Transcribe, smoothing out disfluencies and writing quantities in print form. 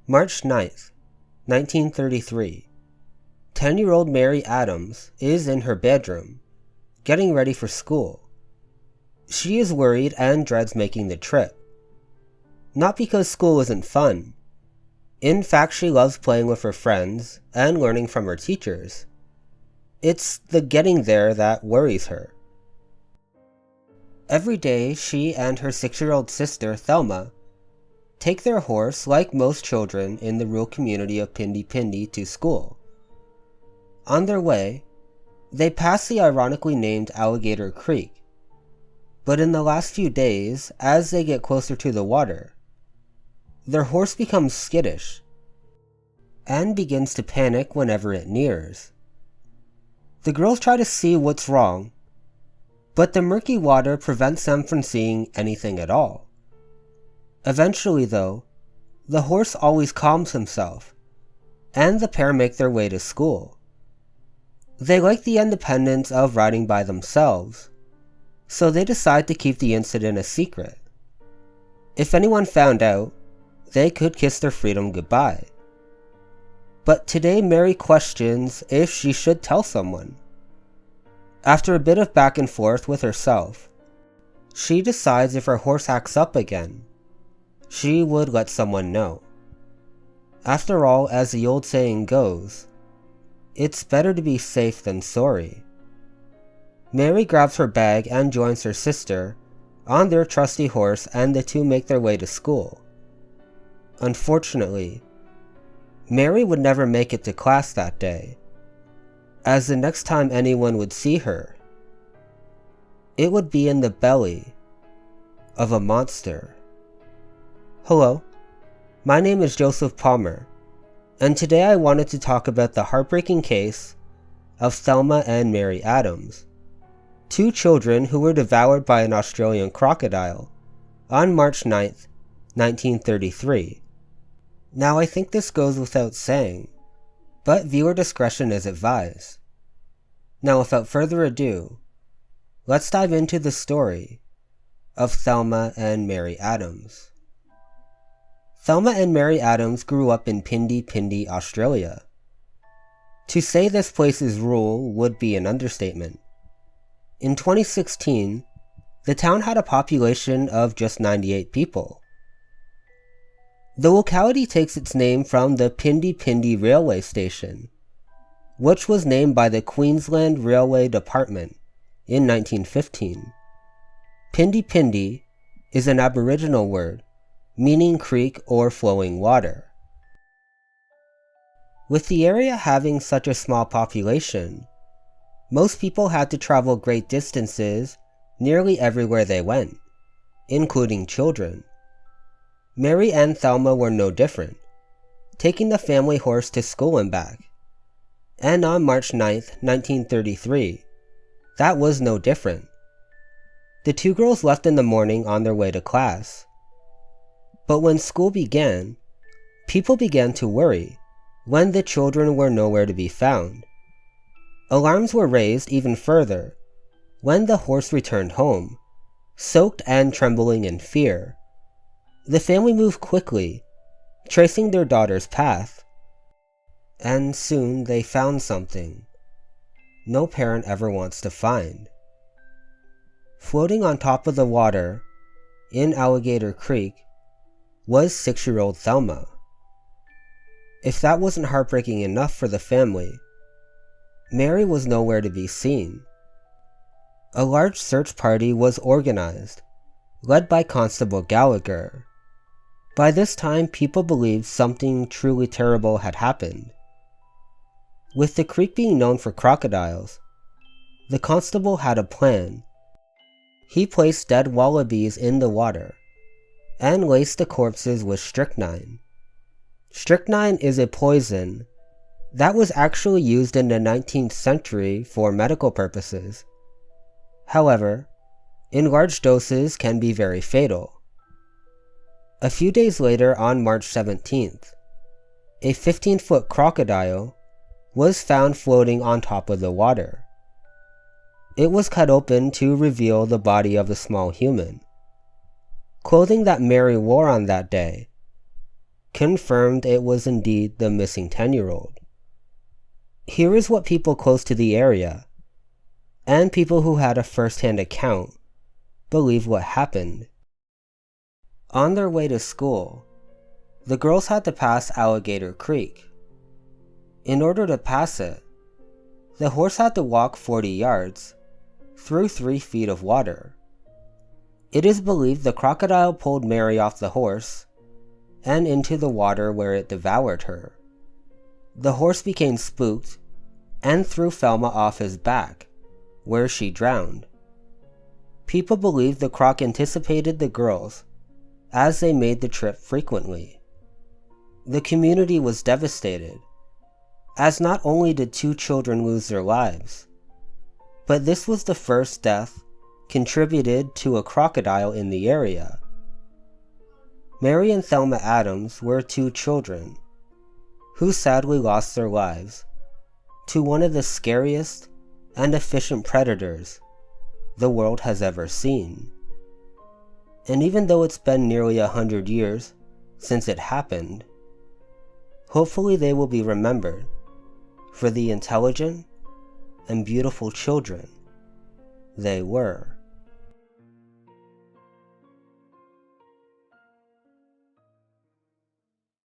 March 9th, 1933. 10-year-old Mary Adams is in her bedroom, getting ready for school. She is worried and dreads making the trip. Not because school isn't fun. In fact, she loves playing with her friends and learning from her teachers. It's the getting there that worries her. Every day, she and her 6-year-old sister, Thelma, take their horse, like most children in the rural community of Pindi Pindi, to school. On their way, they pass the ironically named Alligator Creek. But in the last few days, as they get closer to the water, their horse becomes skittish and begins to panic whenever it nears. The girls try to see what's wrong, but the murky water prevents them from seeing anything at all. Eventually, though, the horse always calms himself, and the pair make their way to school. They like the independence of riding by themselves, so they decide to keep the incident a secret. If anyone found out, they could kiss their freedom goodbye. But today Mary questions if she should tell someone. After a bit of back and forth with herself, she decides if her horse acts up again, she would let someone know. After all, as the old saying goes, it's better to be safe than sorry. Mary grabs her bag and joins her sister on their trusty horse, and the two make their way to school. Unfortunately, Mary would never make it to class that day, as the next time anyone would see her, it would be in the belly of a monster. Hello, my name is Joseph Palmer, and today I wanted to talk about the heartbreaking case of Thelma and Mary Adams, two children who were devoured by an Australian crocodile on March 9th, 1933. Now, I think this goes without saying, but viewer discretion is advised. Now, without further ado, let's dive into the story of Thelma and Mary Adams. Thelma and Mary Adams grew up in Pindi Pindi, Australia. To say this place is rural would be an understatement. In 2016, the town had a population of just 98 people. The locality takes its name from the Pindi Pindi railway station, which was named by the Queensland Railway Department in 1915. Pindi Pindi is an Aboriginal word meaning creek or flowing water. With the area having such a small population, most people had to travel great distances nearly everywhere they went, including children. Mary and Thelma were no different, taking the family horse to school and back. And on March 9th, 1933, that was no different. The two girls left in the morning on their way to class. But when school began, people began to worry when the children were nowhere to be found. Alarms were raised even further when the horse returned home, soaked and trembling in fear. The family moved quickly, tracing their daughter's path. And soon they found something no parent ever wants to find. Floating on top of the water in Alligator Creek was 6-year-old Thelma. If that wasn't heartbreaking enough for the family, Mary was nowhere to be seen. A large search party was organized, led by Constable Gallagher. By this time, people believed something truly terrible had happened. With the creek being known for crocodiles, the constable had a plan. He placed dead wallabies in the water and laced the corpses with strychnine. Strychnine is a poison that was actually used in the 19th century for medical purposes. However, in large doses can be very fatal. A few days later, on March 17th, a 15-foot crocodile was found floating on top of the water. It was cut open to reveal the body of a small human. Clothing that Mary wore on that day confirmed it was indeed the missing 10-year-old. Here is what people close to the area, and people who had a first-hand account, believe what happened. On their way to school, the girls had to pass Alligator Creek. In order to pass it, the horse had to walk 40 yards through 3 feet of water. It is believed the crocodile pulled Mary off the horse and into the water where it devoured her. The horse became spooked and threw Thelma off his back, where she drowned. People believe the croc anticipated the girls as they made the trip frequently. The community was devastated, as not only did 2 children lose their lives, but this was the first death contributed to a crocodile in the area. Mary and Thelma Adams were 2 children who sadly lost their lives to one of the scariest and efficient predators the world has ever seen. And even though it's been nearly 100 years since it happened, hopefully they will be remembered for the intelligent and beautiful children they were.